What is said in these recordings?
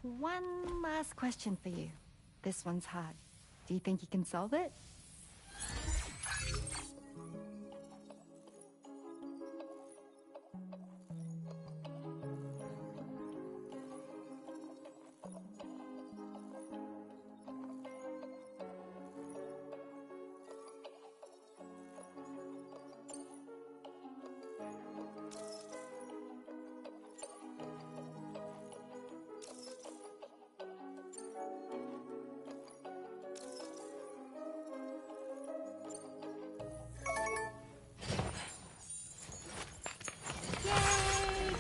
One last question for you. This one's hard. Do you think you can solve it?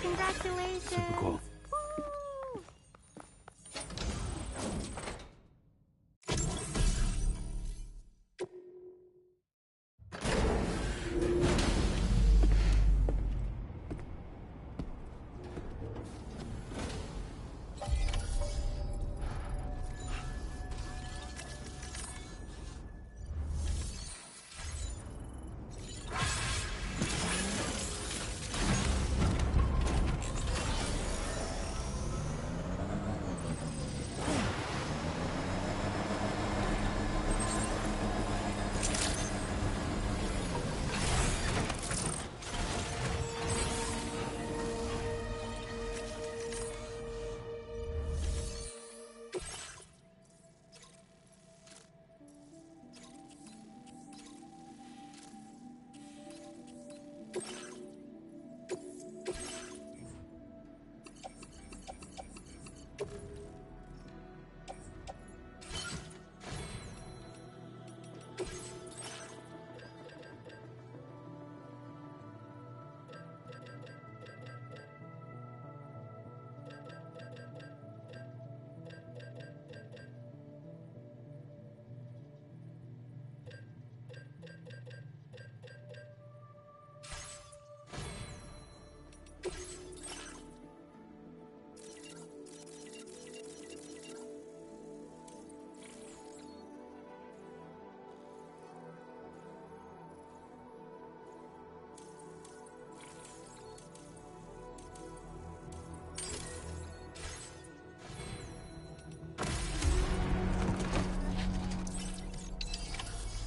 Congratulations! Super cool. Woo!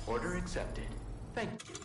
Order accepted. Thank you.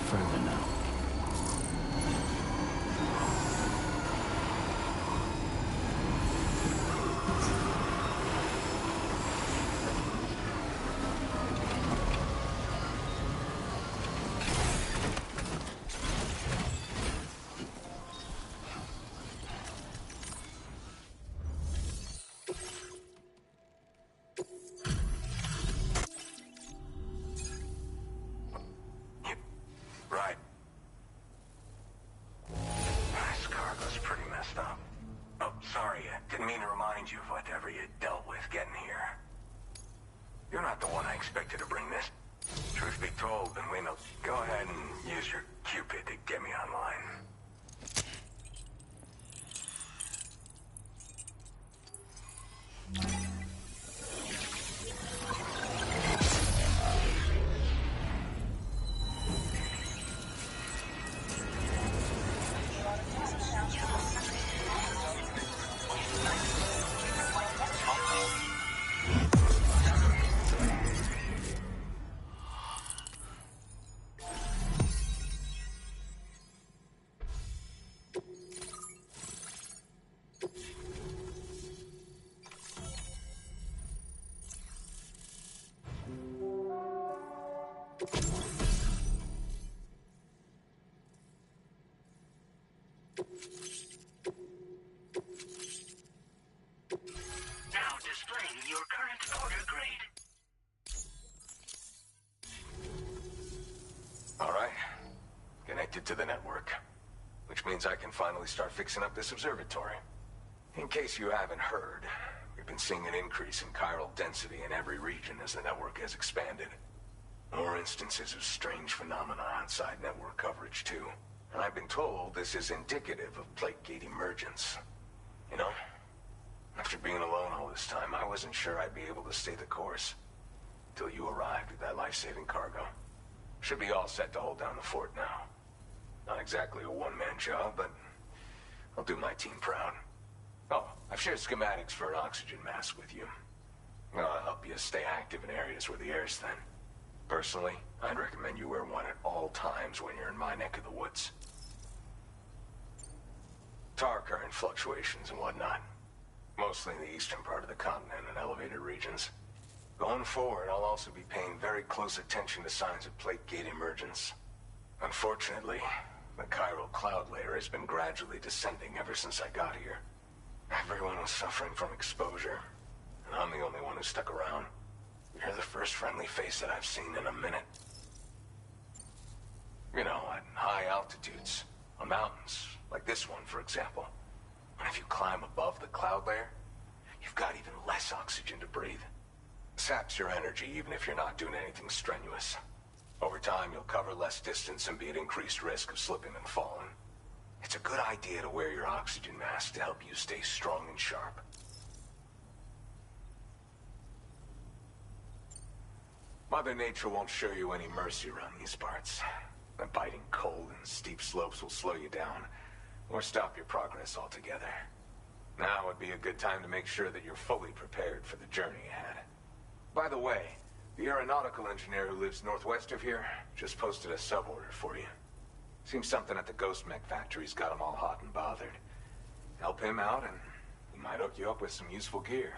further now. Right. This cargo's pretty messed up. Oh, sorry, I didn't mean to remind you of whatever you dealt with getting here. You're not the one I expected to bring this. Truth be told, then we know. Go ahead and use your Cupid to get me online. Now displaying your current order grade. All right. Connected to the network. Which means I can finally start fixing up this observatory. In case you haven't heard, we've been seeing an increase in chiral density in every region as the network has expanded. More instances of strange phenomena outside network coverage, too. And I've been told this is indicative of plate gate emergence. You know, after being alone all this time, I wasn't sure I'd be able to stay the course. Till you arrived with that life-saving cargo. Should be all set to hold down the fort now. Not exactly a one-man job, but I'll do my team proud. Oh, I've shared schematics for an oxygen mask with you. I'll help you stay active in areas where the air's thin. Personally, I'd recommend you wear one at all times when you're in my neck of the woods. Tar current fluctuations and whatnot. Mostly in the eastern part of the continent and elevated regions. Going forward, I'll also be paying very close attention to signs of plate gate emergence. Unfortunately, the chiral cloud layer has been gradually descending ever since I got here. Everyone was suffering from exposure, and I'm the only one who stuck around. You're the first friendly face that I've seen in a minute. You know, at high altitudes, on mountains, like this one, for example. And if you climb above the cloud layer, you've got even less oxygen to breathe. Saps your energy even if you're not doing anything strenuous. Over time, you'll cover less distance and be at increased risk of slipping and falling. It's a good idea to wear your oxygen mask to help you stay strong and sharp. Mother Nature won't show you any mercy around these parts. The biting cold and steep slopes will slow you down, or stop your progress altogether. Now would be a good time to make sure that you're fully prepared for the journey ahead. By the way, the aeronautical engineer who lives northwest of here just posted a sub-order for you. Seems something at the Ghost Mech factory's got him all hot and bothered. Help him out and he might hook you up with some useful gear.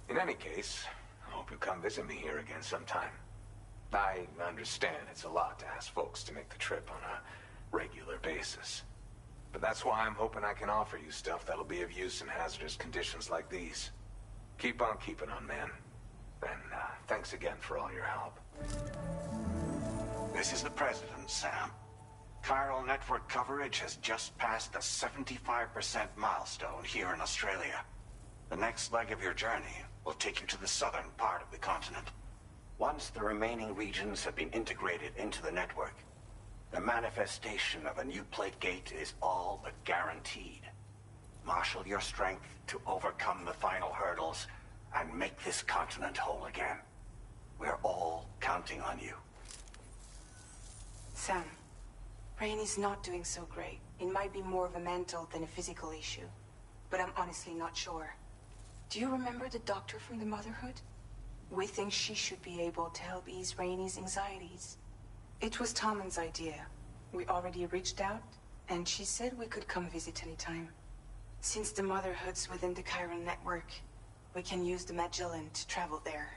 In any case, I hope you come visit me here again sometime. I understand it's a lot to ask folks to make the trip on a regular basis. But that's why I'm hoping I can offer you stuff that'll be of use in hazardous conditions like these. Keep on keeping on, man. And thanks again for all your help. This is the President, Sam. Chiral network coverage has just passed the 75% milestone here in Australia. The next leg of your journey will take you to the southern part of the continent. Once the remaining regions have been integrated into the network, the manifestation of a new plate gate is all but guaranteed. Marshal your strength to overcome the final hurdles and make this continent whole again. We're all counting on you. Sam, Rainey's not doing so great. It might be more of a mental than a physical issue, but I'm honestly not sure. Do you remember the doctor from the Motherhood? We think she should be able to help ease Rainey's anxieties. It was Tommen's idea. We already reached out, and she said we could come visit anytime. Since the Motherhood's within the Chiron network, we can use the Magellan to travel there.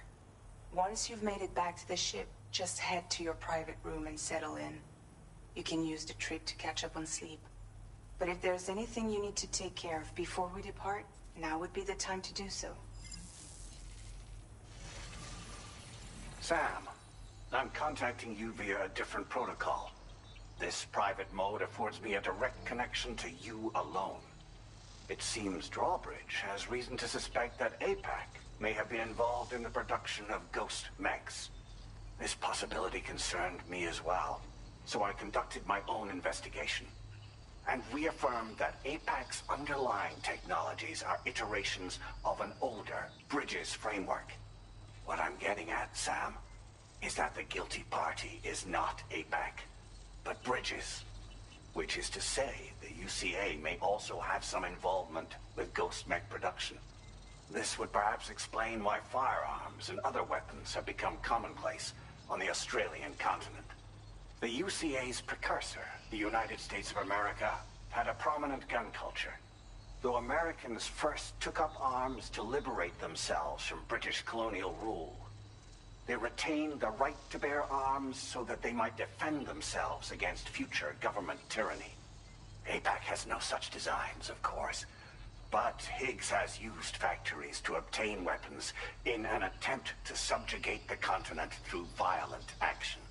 Once you've made it back to the ship, just head to your private room and settle in. You can use the trip to catch up on sleep. But if there's anything you need to take care of before we depart, now would be the time to do so. Sam, I'm contacting you via a different protocol. This private mode affords me a direct connection to you alone. It seems Drawbridge has reason to suspect that APAC may have been involved in the production of ghost mechs. This possibility concerned me as well, so I conducted my own investigation and reaffirmed that APAC's underlying technologies are iterations of an older Bridges framework. What I'm getting at, Sam, is that the guilty party is not APAC, but Bridges. Which is to say, the UCA may also have some involvement with ghost mech production. This would perhaps explain why firearms and other weapons have become commonplace on the Australian continent. The UCA's precursor, the United States of America, had a prominent gun culture. Though Americans first took up arms to liberate themselves from British colonial rule, they retained the right to bear arms so that they might defend themselves against future government tyranny. APAC has no such designs, of course, but Higgs has used factories to obtain weapons in an attempt to subjugate the continent through violent action.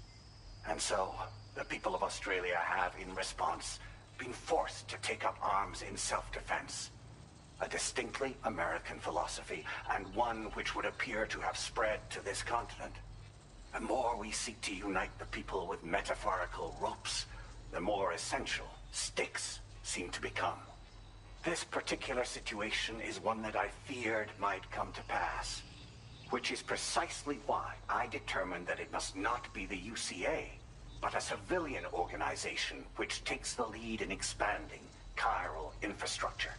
And so, the people of Australia have, in response, been forced to take up arms in self-defense. A distinctly American philosophy, and one which would appear to have spread to this continent. The more we seek to unite the people with metaphorical ropes, the more essential sticks seem to become. This particular situation is one that I feared might come to pass, which is precisely why I determined that it must not be the UCA, but a civilian organization which takes the lead in expanding chiral infrastructure.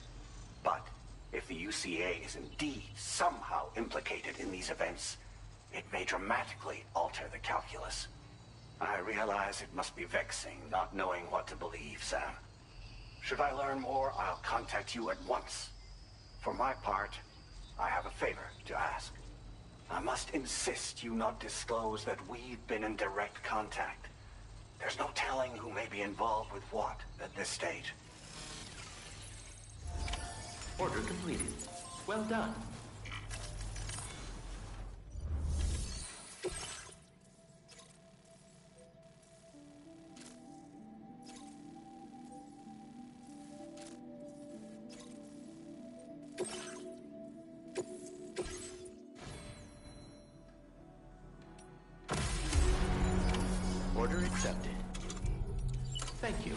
But if the UCA is indeed somehow implicated in these events, it may dramatically alter the calculus. I realize it must be vexing not knowing what to believe, Sam. Should I learn more, I'll contact you at once. For my part, I have a favor to ask. I must insist you not disclose that we've been in direct contact. There's no telling who may be involved with what at this stage. Order completed. Well done. Order accepted. Thank you.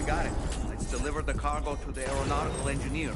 We got it. Let's deliver the cargo to the aeronautical engineer.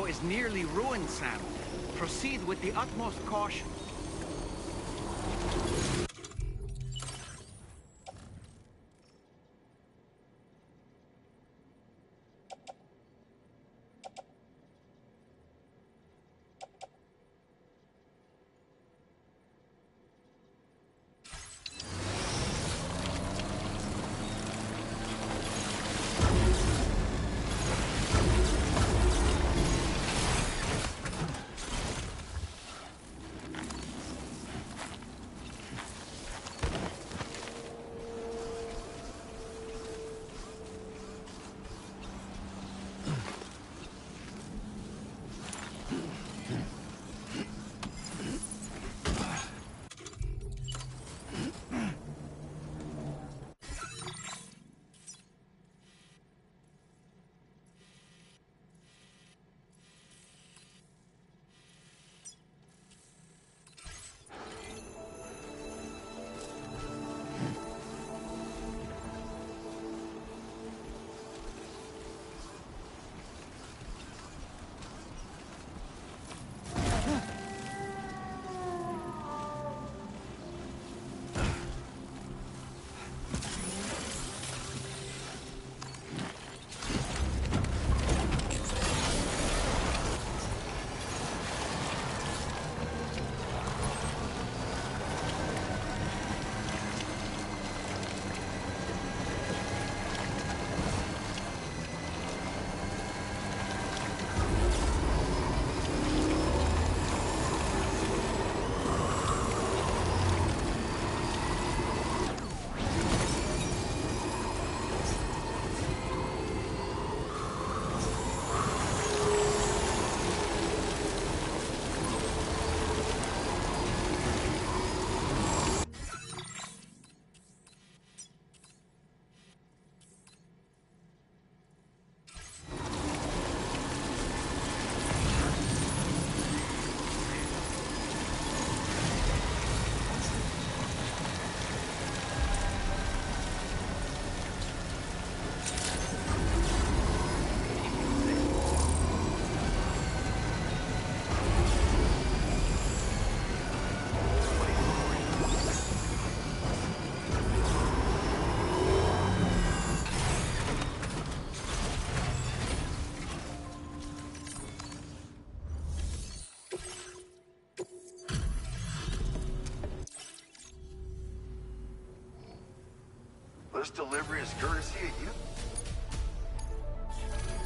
Is nearly ruined, Sam. Proceed with the utmost caution. this delivery is courtesy of you?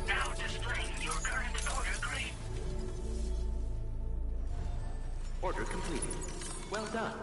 Now displaying your current order grade. Order completed. Well done.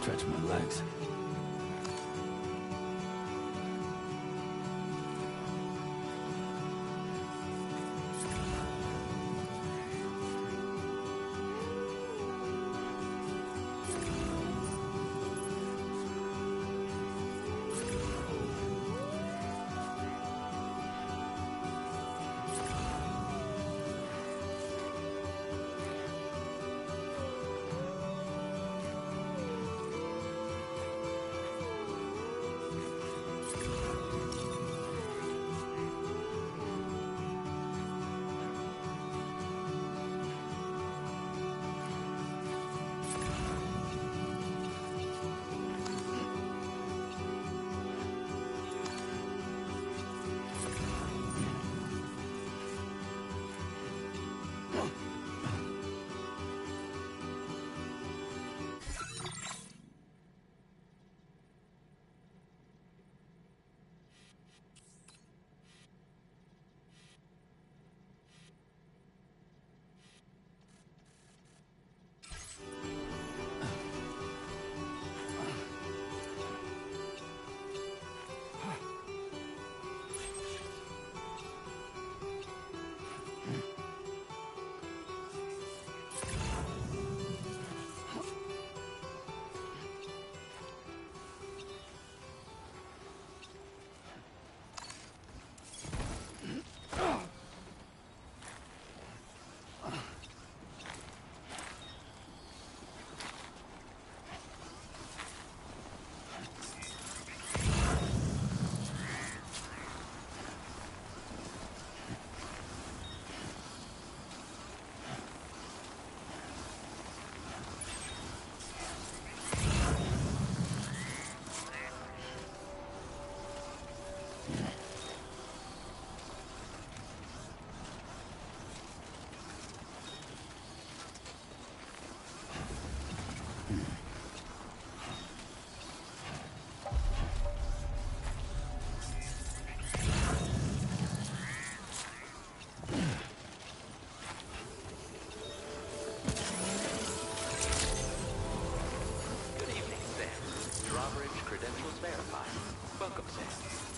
stretch my legs. Welcome, Sam.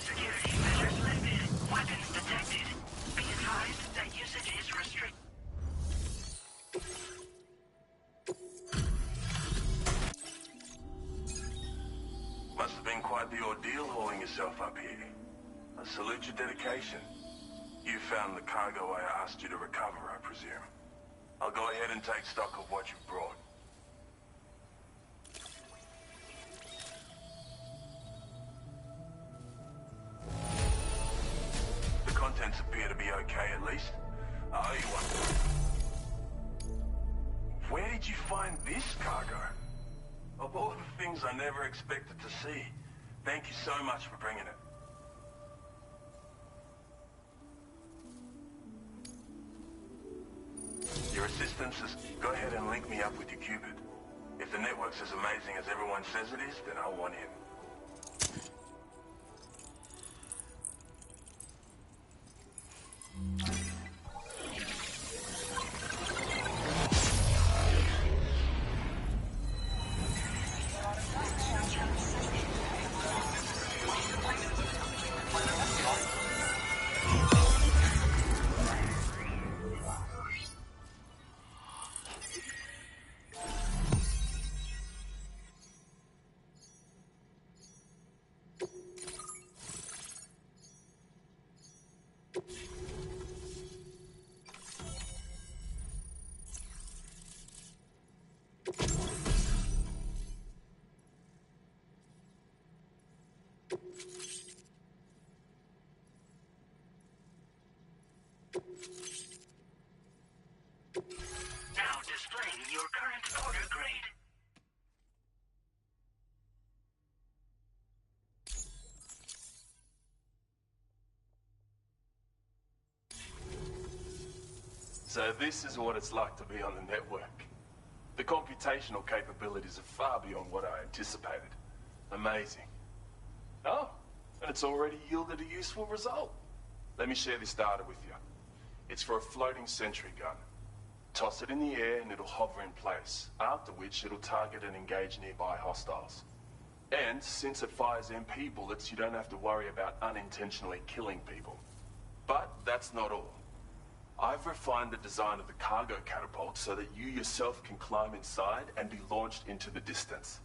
Security measures lifted. Weapons detected. Be advised that usage is restricted. Must have been quite the ordeal hauling yourself up here. I salute your dedication. You found the cargo I asked you to recover, I presume. I'll go ahead and take stock of what you've brought. The contents appear to be okay, at least. I owe you one. Where did you find this cargo? Of all the things I never expected to see, thank you so much for bringing it. Your assistance is... Go ahead and link me up with your Cupid. If the network's as amazing as everyone says it is, then I'll want him. Now displaying your current order grade. So this is what it's like to be on the network. The computational capabilities are far beyond what I anticipated. Amazing. Oh, and it's already yielded a useful result. Let me share this data with you. It's for a floating sentry gun. Toss it in the air and it'll hover in place, after which it'll target and engage nearby hostiles. And since it fires MP bullets, you don't have to worry about unintentionally killing people. But that's not all. I've refined the design of the cargo catapult so that you yourself can climb inside and be launched into the distance.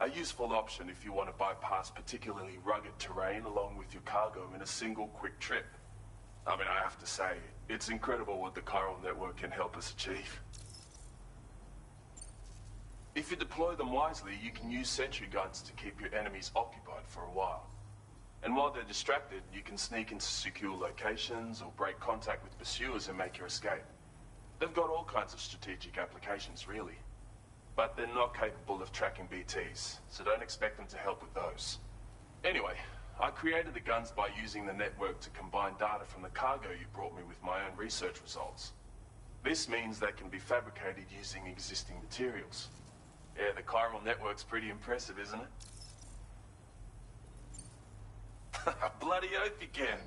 A useful option if you want to bypass particularly rugged terrain along with your cargo in a single quick trip. I mean, I have to say, it's incredible what the chiral network can help us achieve. If you deploy them wisely, you can use sentry guns to keep your enemies occupied for a while. And while they're distracted, you can sneak into secure locations or break contact with pursuers and make your escape. They've got all kinds of strategic applications, really. But they're not capable of tracking BTs, so don't expect them to help with those. Anyway, I created the guns by using the network to combine data from the cargo you brought me with my own research results. This means they can be fabricated using existing materials. Yeah, the chiral network's pretty impressive, isn't it? Bloody oath you can.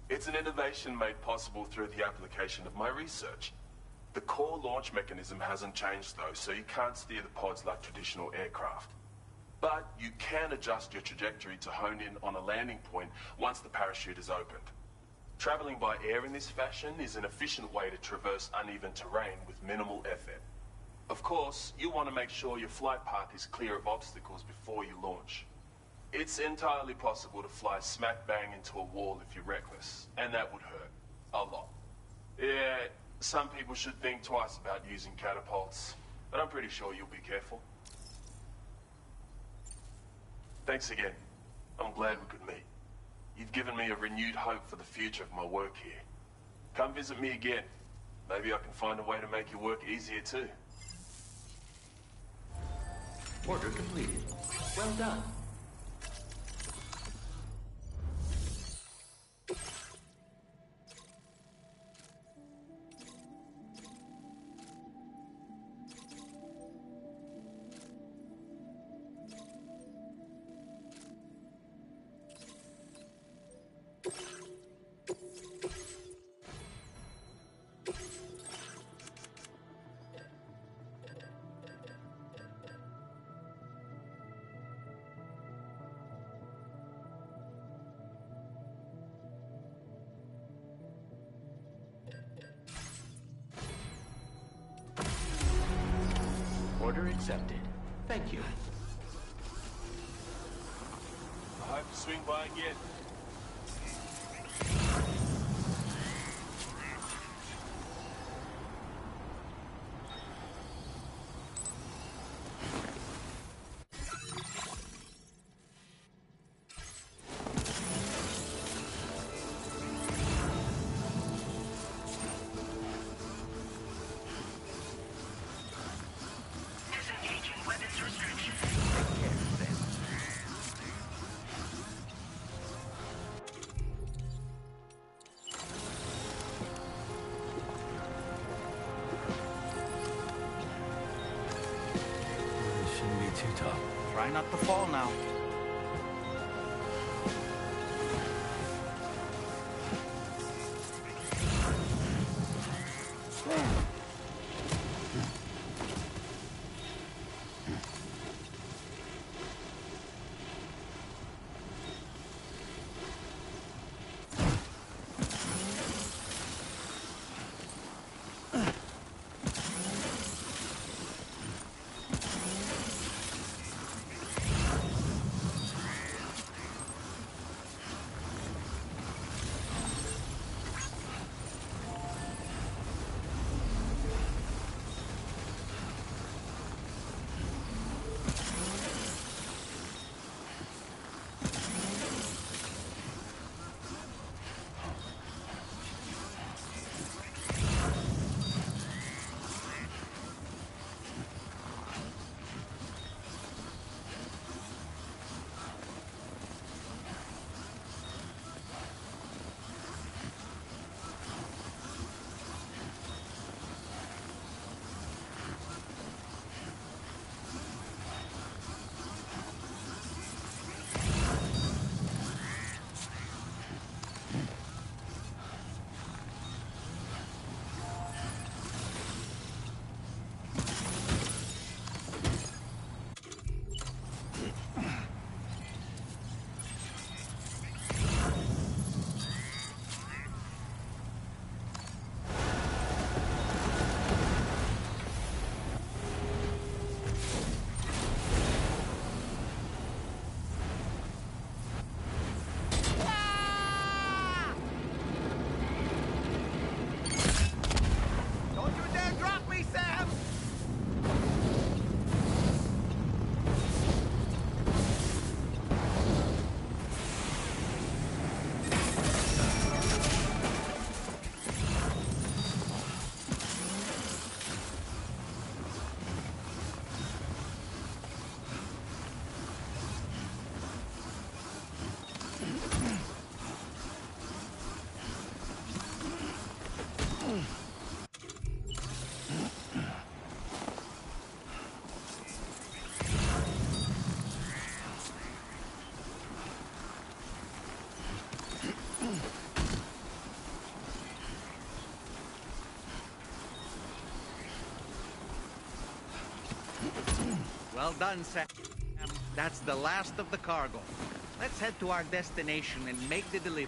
It's an innovation made possible through the application of my research. The core launch mechanism hasn't changed though, so you can't steer the pods like traditional aircraft. But you can adjust your trajectory to hone in on a landing point once the parachute is opened. Traveling by air in this fashion is an efficient way to traverse uneven terrain with minimal effort. Of course, you want to make sure your flight path is clear of obstacles before you launch. It's entirely possible to fly smack bang into a wall if you're reckless, and that would hurt. A lot. Yeah, some people should think twice about using catapults, but I'm pretty sure you'll be careful. Thanks again. I'm glad we could meet. You've given me a renewed hope for the future of my work here. Come visit me again. Maybe I can find a way to make your work easier too. Order completed. Well done. Order accepted. Thank you. I hope to swing by again. Disengaging weapons restriction. This shouldn't be too tough. Try not to fall now. Well done, Sam. That's the last of the cargo. Let's head to our destination and make the delivery.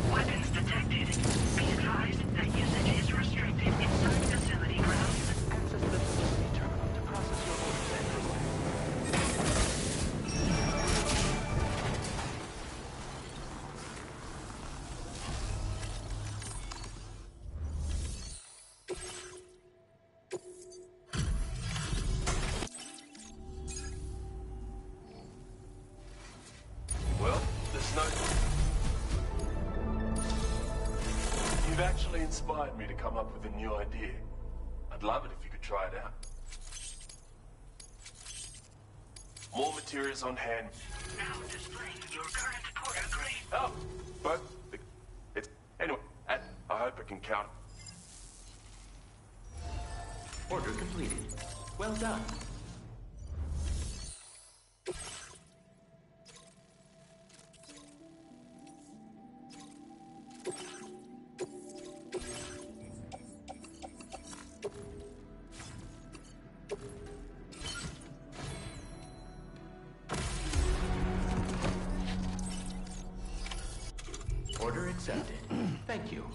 Weapons detected. Be advised that usage is restricted inside facility grounds. Access the facility terminal to process your orders and reward. Well, there's no... You've actually inspired me to come up with a new idea. I'd love it if you could try it out. More materials on hand. Now displaying your current porter grade. Oh, but it's anyway. I hope I can count. Order completed. Well done. Order accepted. Thank you.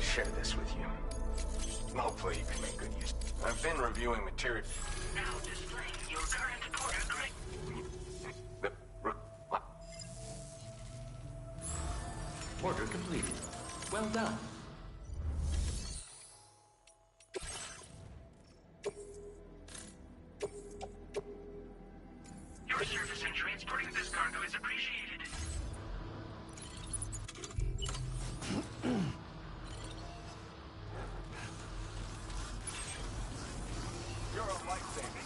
share this with you. Hopefully you can make good use. I've been reviewing material. Now displaying your current quarter grid. What? Order completed. Well done. Your service in transporting this cargo is appreciated. You're a lifesaver.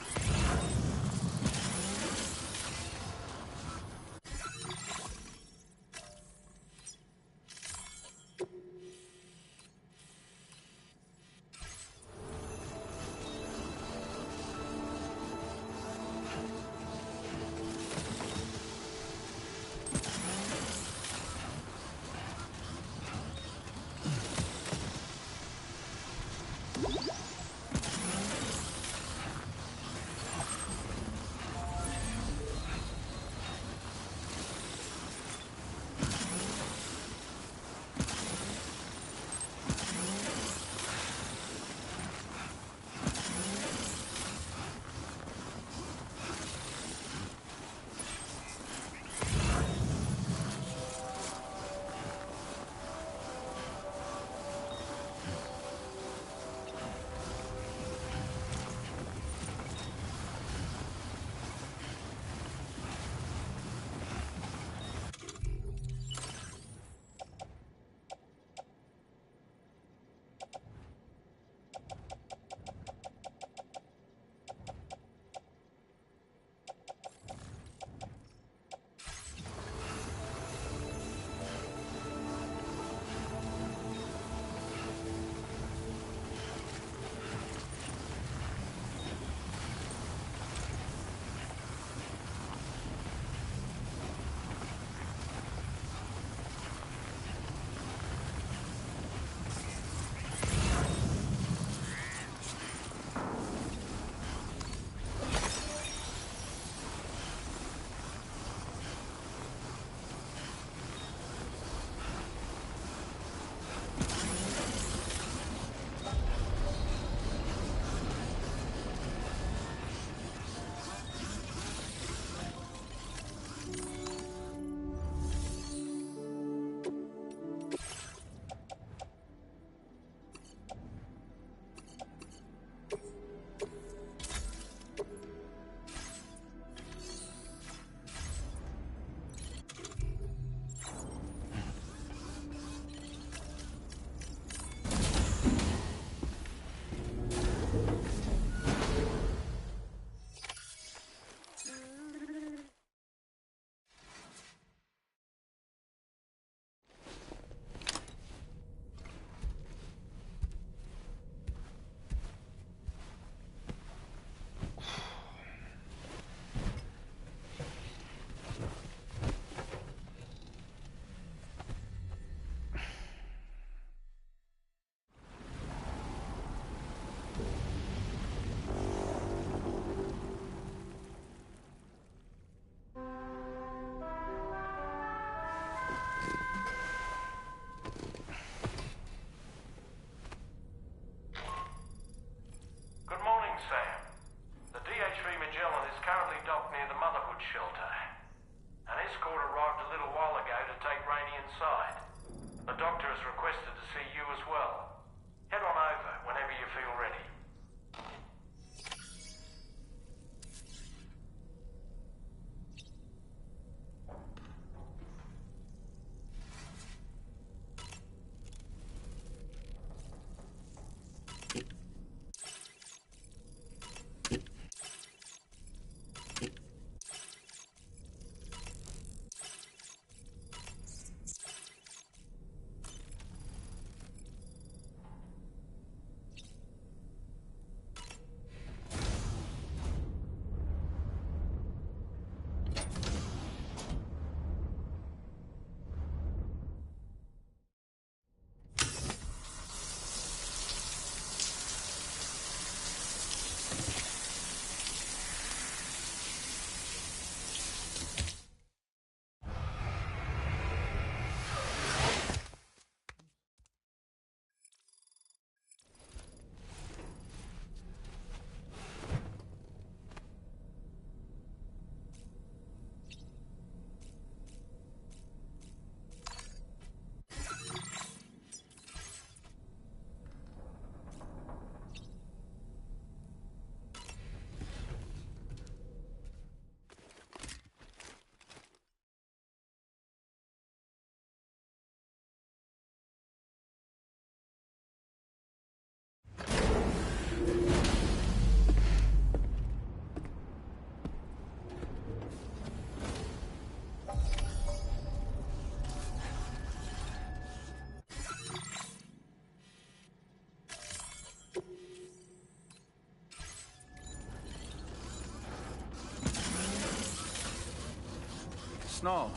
snow.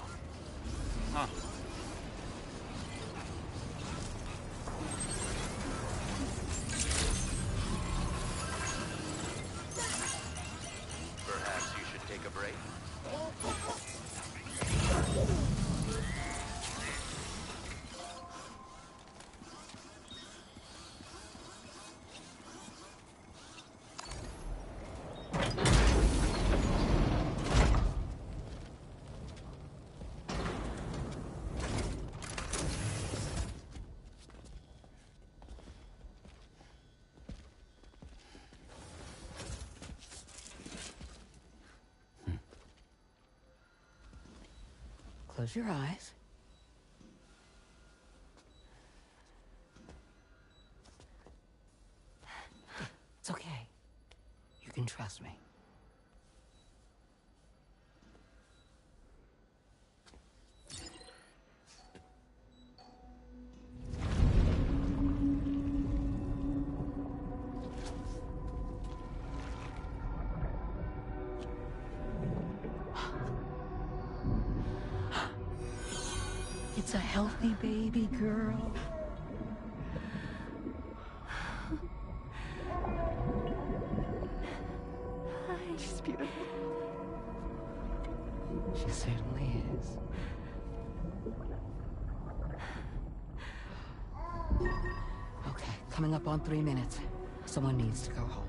Huh. Perhaps you should take a break? Close your eyes. It's okay. You can trust me. It's a healthy baby girl. She's beautiful. She certainly is. Okay, coming up on 3 minutes. Someone needs to go home.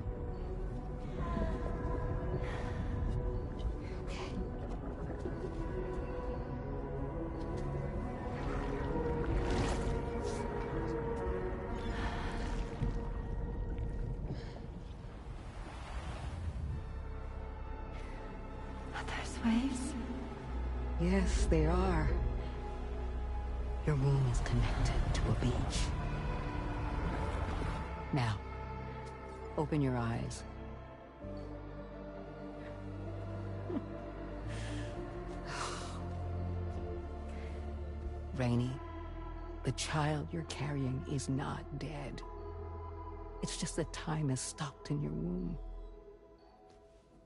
Waves? Yes, they are. Your womb is connected to a beach. Now, open your eyes. Rainey, the child you're carrying is not dead. It's just that time has stopped in your womb.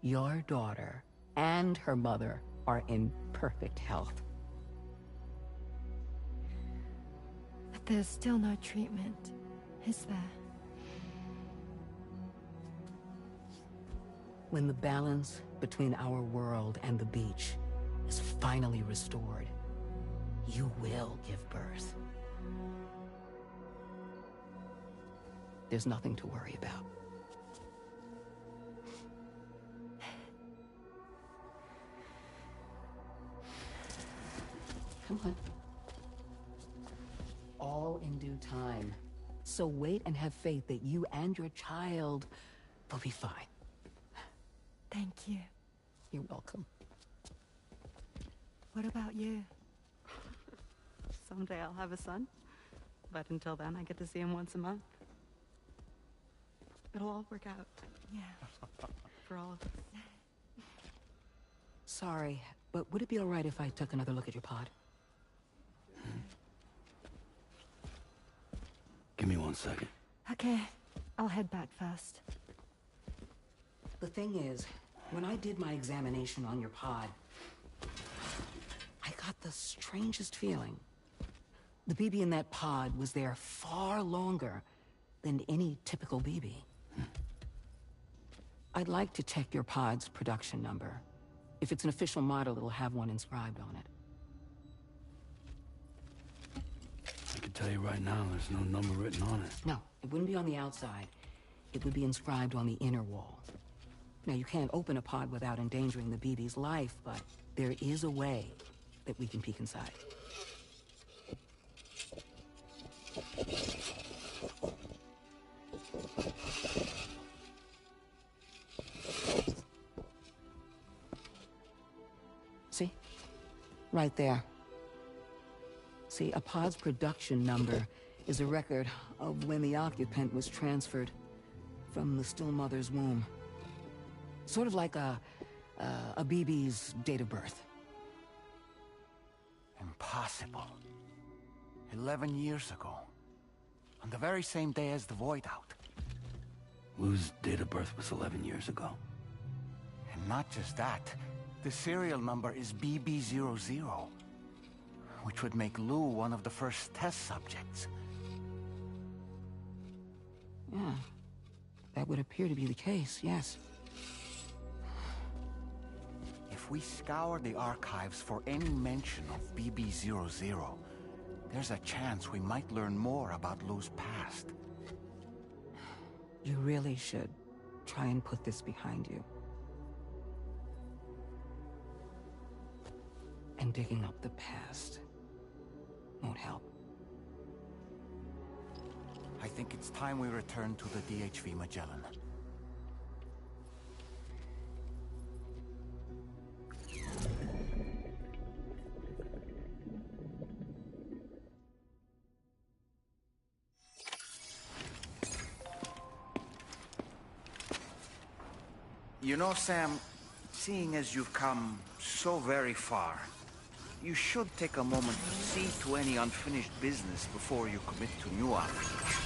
Your daughter and her mother are in perfect health. But there's still no treatment, is there? When the balance between our world and the beach is finally restored, you will give birth. There's nothing to worry about. Come on. All in due time. So wait and have faith that you and your child will be fine. Thank you. You're welcome. What about you? Someday I'll have a son, but until then I get to see him once a month. It'll all work out. Yeah. For all of us. Sorry, but would it be all right if I took another look at your pod? Give me 1 second. Okay, I'll head back first. The thing is, when I did my examination on your pod, I got the strangest feeling. The BB in that pod was there far longer than any typical BB. I'd like to check your pod's production number. If it's an official model, it'll have one inscribed on it. I can tell you right now, there's no number written on it. No, it wouldn't be on the outside. It would be inscribed on the inner wall. Now, you can't open a pod without endangering the BB's life, but there is a way that we can peek inside. See? Right there. See, a pod's production number is a record of when the occupant was transferred from the still mother's womb. Sort of like a BB's date of birth. Impossible. 11 years ago. On the very same day as the void out. Whose date of birth was 11 years ago? And not just that. The serial number is BB00, which would make Lou one of the first test subjects. Yeah, that would appear to be the case, yes. If we scour the archives for any mention of BB00, there's a chance we might learn more about Lou's past. You really should try and put this behind you. And digging up the past won't help. I think it's time we return to the DHV Magellan. You know, Sam, seeing as you've come so very far, you should take a moment to see to any unfinished business before you commit to new obligations.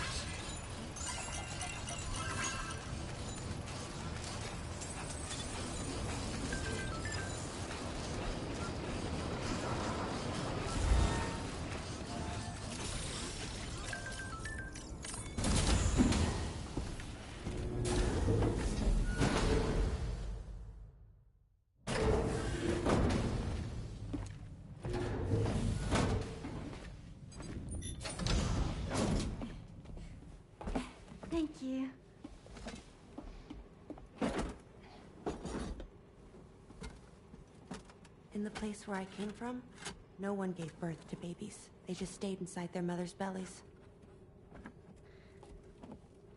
Thank you. In the place where I came from, no one gave birth to babies. They just stayed inside their mother's bellies.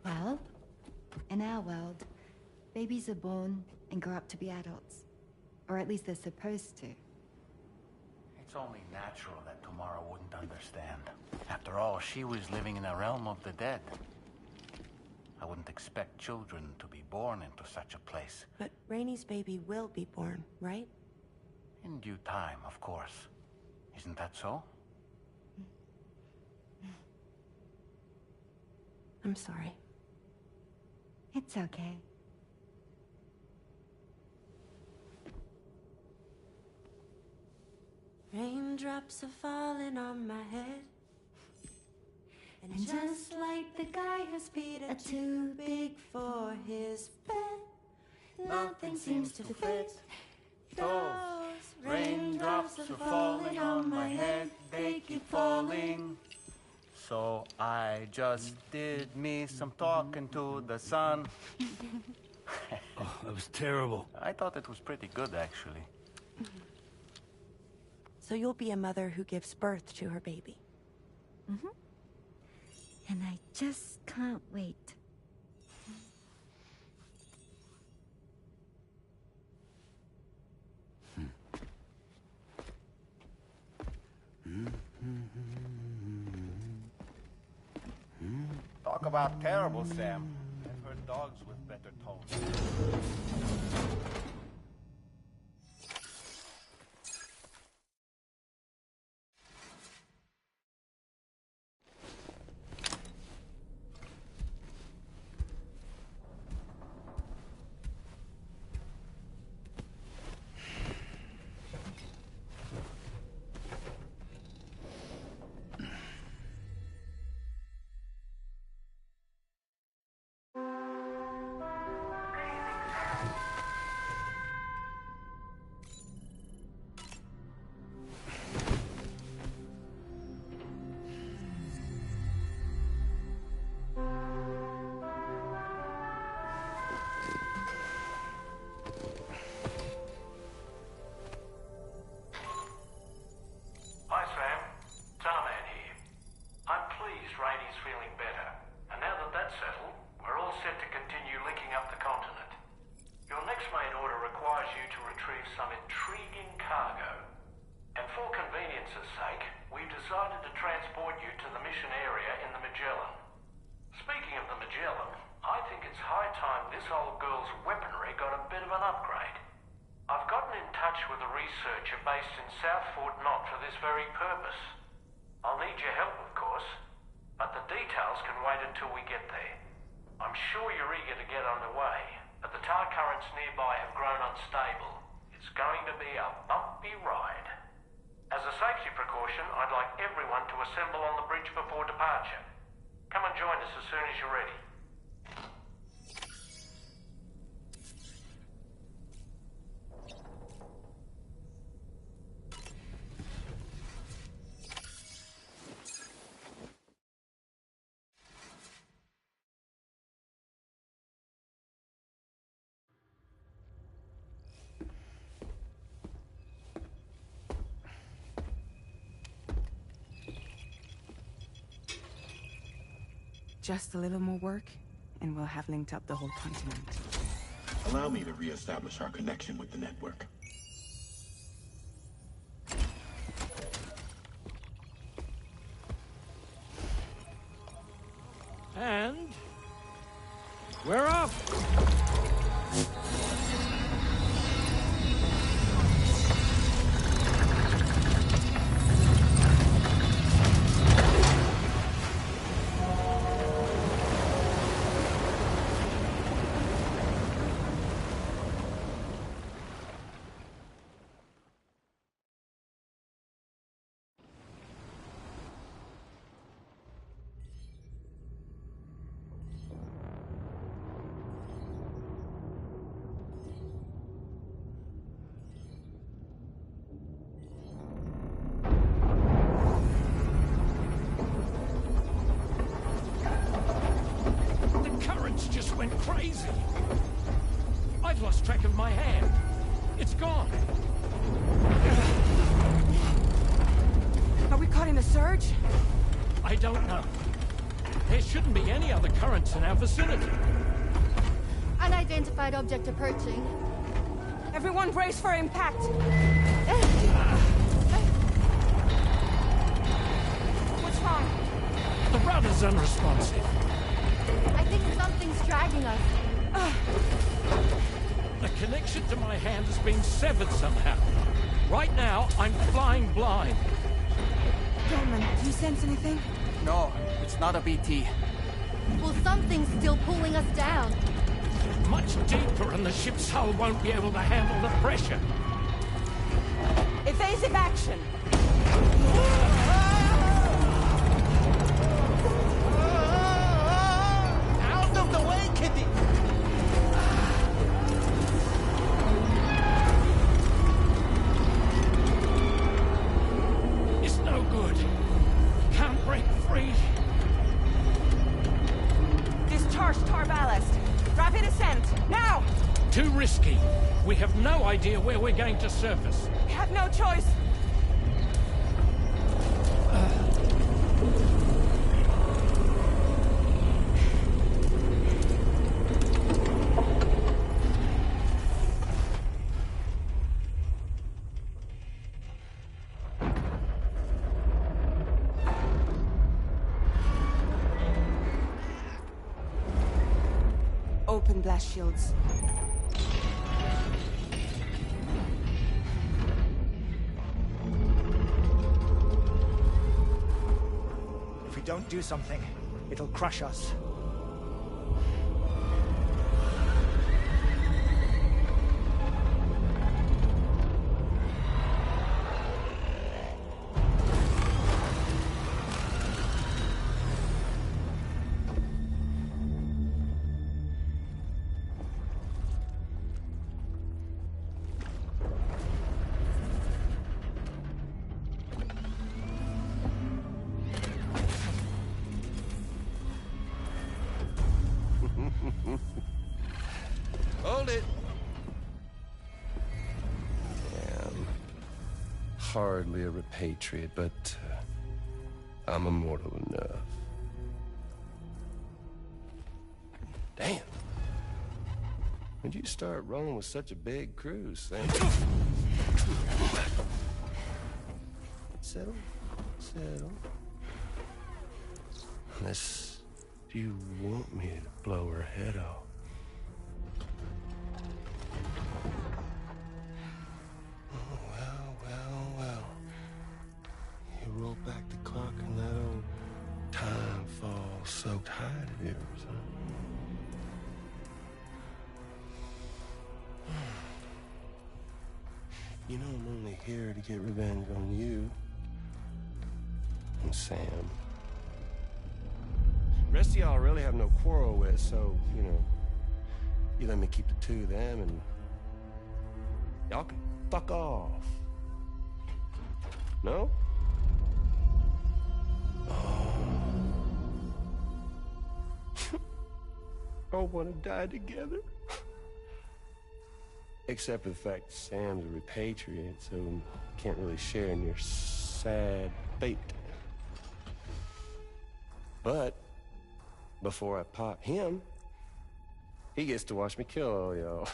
Well, in our world, babies are born and grow up to be adults. Or at least they're supposed to. It's only natural that Tamara wouldn't understand. After all, she was living in a realm of the dead. I wouldn't expect children to be born into such a place. But Rainey's baby will be born, right? In due time, of course. Isn't that so? I'm sorry. It's okay. Raindrops are falling on my head. And just like the guy whose feet are too big for his bed, nothing seems to fit. Those raindrops are falling on my head, they keep falling. So I just did me some talking to the sun. Oh, that was terrible. I thought it was pretty good, actually. So you'll be a mother who gives birth to her baby. Mm-hmm. And I just can't wait. Talk about terrible, Sam. I've heard dogs with better tones. Hi, Sam. Tarman here. I'm pleased Rainey's feeling better. And now that that's settled, we're all set to continue linking up the continent. Your next main order requires you to retrieve some intriguing cargo. And for convenience's sake, we've decided to transport you to the mission area in the Magellan. Speaking of the Magellan, I think it's high time this old girl's weaponry got a bit of an upgrade. I've gotten in touch with a researcher based in South Fort Knott for this very purpose. I'll need your help, of course, but the details can wait until we get there. I'm sure you're eager to get underway, but the tar currents nearby have grown unstable. It's It's going to be a bumpy ride. As a safety precaution, I'd like everyone to assemble on the bridge before departure. Come and join us as soon as you're ready. Just a little more work, and we'll have linked up the whole continent. Allow me to reestablish our connection with the network. And we're off. Just went crazy. I've lost track of my hand. It's gone. Are we caught in a surge? I don't know. There shouldn't be any other currents in our vicinity. Unidentified object approaching. Everyone brace for impact. What's wrong? The rudder's unresponsive. I think something's dragging us. The connection to my hand has been severed somehow. Right now, I'm flying blind. Dolman, do you sense anything? No, it's not a BT. Well, something's still pulling us down. Much deeper, and the ship's hull won't be able to handle the pressure. Evasive action! Out of the way, Kitty! It's no good. Can't break free. Discharge tar ballast. Rapid ascent, now! Too risky. We have no idea where we're going to surface. We have no choice. Open blast shields. If we don't do something, it'll crush us. Hold it. Yeah, I'm hardly a repatriate, but I'm immortal enough. Damn. When'd you start rolling with such a big crew, Sam? Settle. Settle. Unless you want me to blow her head off. Roll back the clock and that old time fall soaked hide of yours, huh? You know I'm only here to get revenge on you. And Sam. Rest of y'all I really have no quarrel with, so, you know, you let me keep the two of them and y'all can fuck off. No? All want to die together. Except for the fact Sam's a repatriate, so can't really share in your sad fate. But before I pop him, he gets to watch me kill all y'all.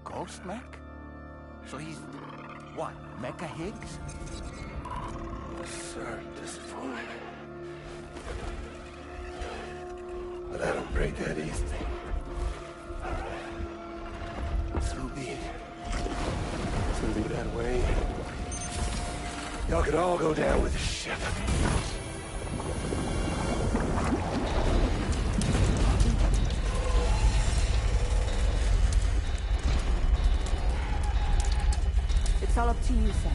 Ghost mech? So he's, what, Mecha Higgs? Sorry to disappoint. But I don't break that easy. So be it. So be that way. Y'all could all go down with the ship. It's all up to you, Sam.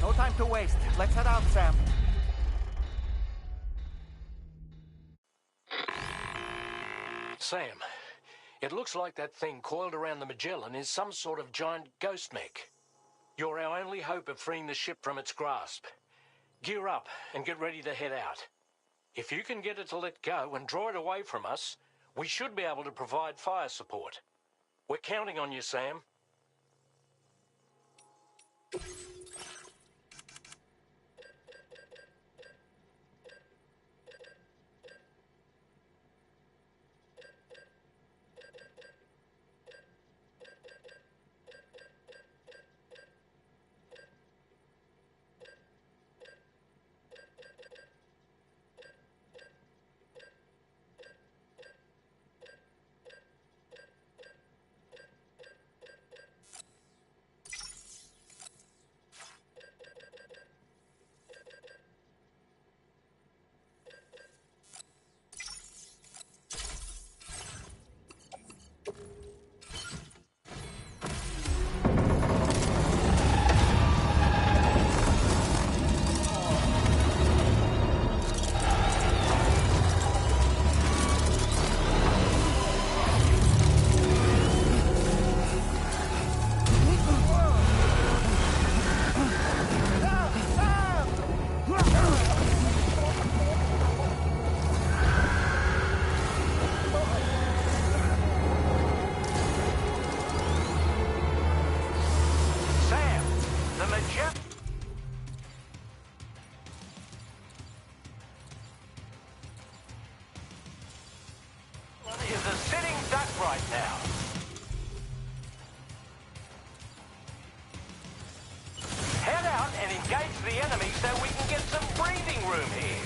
No time to waste. Let's head out, Sam. Sam, it looks like that thing coiled around the Magellan is some sort of giant ghost mech. You're our only hope of freeing the ship from its grasp. Gear up and get ready to head out. If you can get it to let go and draw it away from us, we should be able to provide fire support. We're counting on you, Sam. Is a sitting duck right now. Head out and engage the enemy so we can get some breathing room here.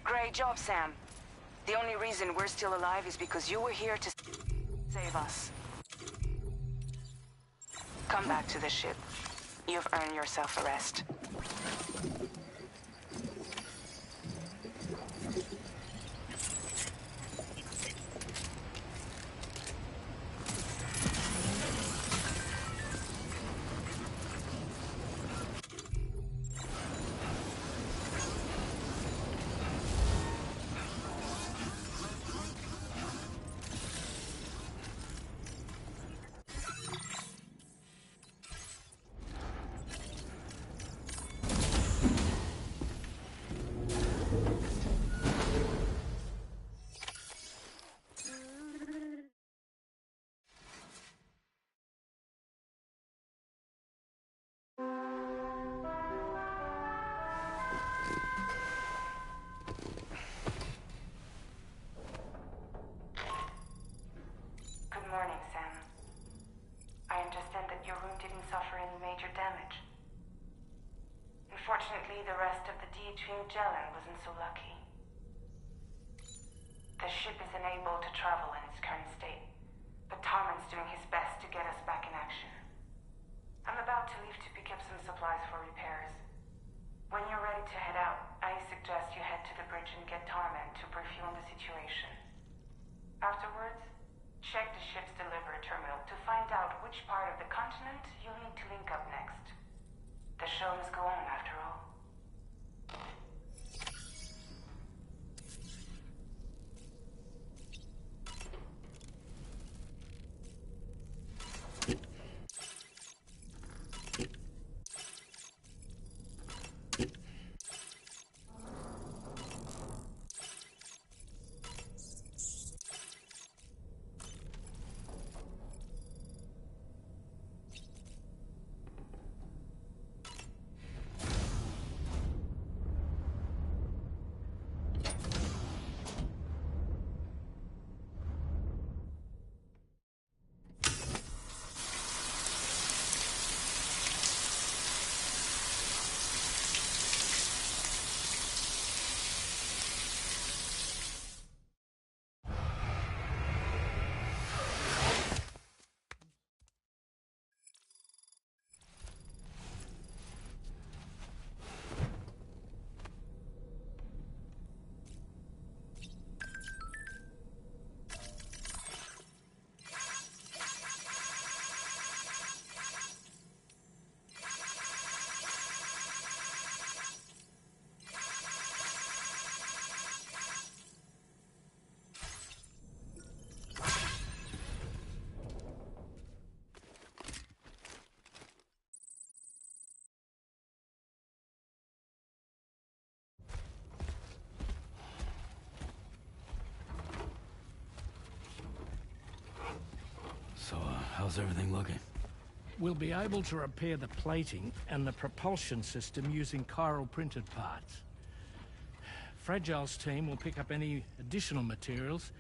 Great job, Sam. The only reason we're still alive is because you were here to save us. Come back to the ship. You've earned yourself a rest. Good morning, Sam. I understand that your room didn't suffer any major damage. Unfortunately, the rest of the D-Team Magellan wasn't so lucky. The ship is unable to travel in its current state, but Tarman's doing his best to get us back in action. I'm about to leave to pick up some supplies for repairs. When you're ready to head out, I suggest you head to the bridge and get Tarman to brief you on the situation. Afterwards, check the ship's delivery terminal to find out which part of the continent you'll need to link up next. The show must go on, after all. How's everything looking? We'll be able to repair the plating and the propulsion system using chiral printed parts. Fragile's team will pick up any additional materials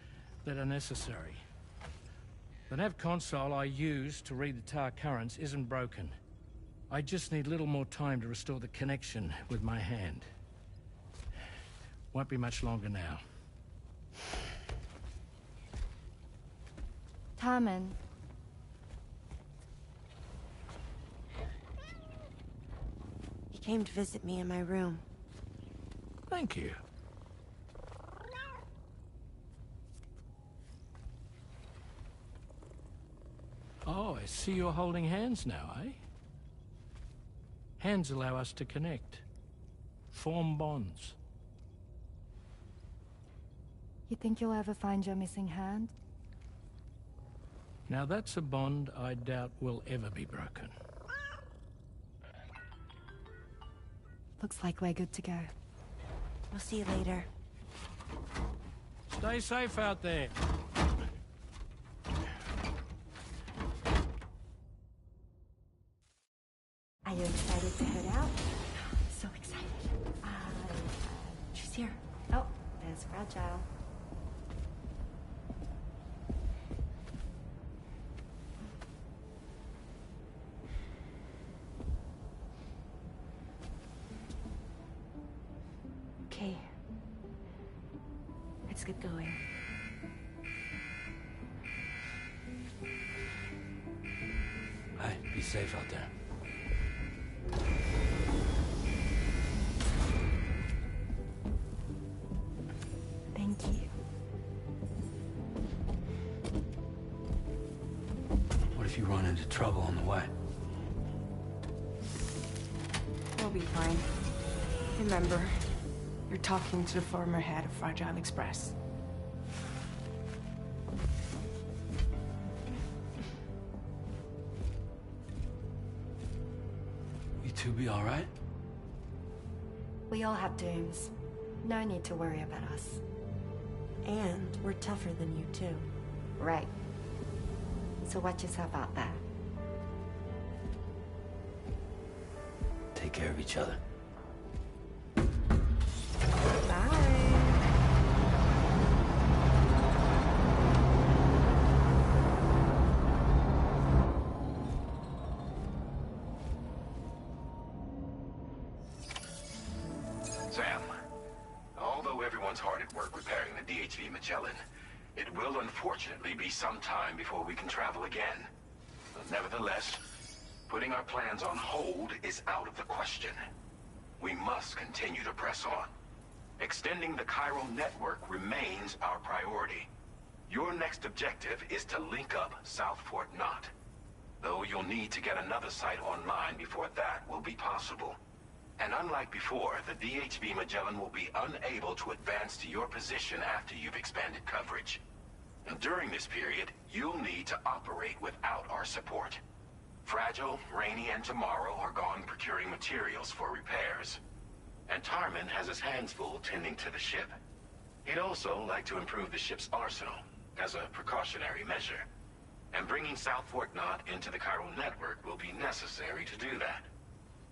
that are necessary. The nav console I use to read the tar currents isn't broken. I just need a little more time to restore the connection with my hand. Won't be much longer now. Tarman. He came to visit me in my room. Thank you. Oh, I see you're holding hands now, eh? Hands allow us to connect. Form bonds. You think you'll ever find your missing hand? Now that's a bond I doubt will ever be broken. Looks like we're good to go. We'll see you later. Stay safe out there. Are you excited to head out? So excited. She's here. Oh, there's Fragile. Okay. Let's get going. Hey, be safe out there. Thank you. What if you run into trouble on the way? We'll be fine. Remember, you're talking to the former head of Fragile Express. You two be all right? We all have dooms. No need to worry about us. And we're tougher than you, too. Right. So watch yourself out there. Take care of each other. Sam, although everyone's hard at work repairing the DHV Magellan, it will unfortunately be some time before we can travel again. But nevertheless, putting our plans on hold is out of the question. We must continue to press on. Extending the chiral network remains our priority. Your next objective is to link up South Fort Knot. Though you'll need to get another site online before that will be possible. And unlike before, the DHV Magellan will be unable to advance to your position after you've expanded coverage. And during this period, you'll need to operate without our support. Fragile, Rainey, and Tomorrow are gone procuring materials for repairs. And Tarman has his hands full tending to the ship. He'd also like to improve the ship's arsenal, as a precautionary measure. And bringing South Fort Knot into the chiral network will be necessary to do that.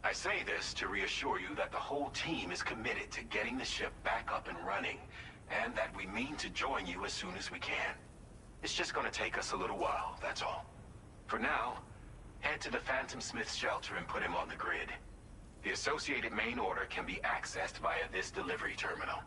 I say this to reassure you that the whole team is committed to getting the ship back up and running, and that we mean to join you as soon as we can. It's just gonna take us a little while, that's all. For now, head to the Phantom Smith shelter and put him on the grid. The associated main order can be accessed via this delivery terminal.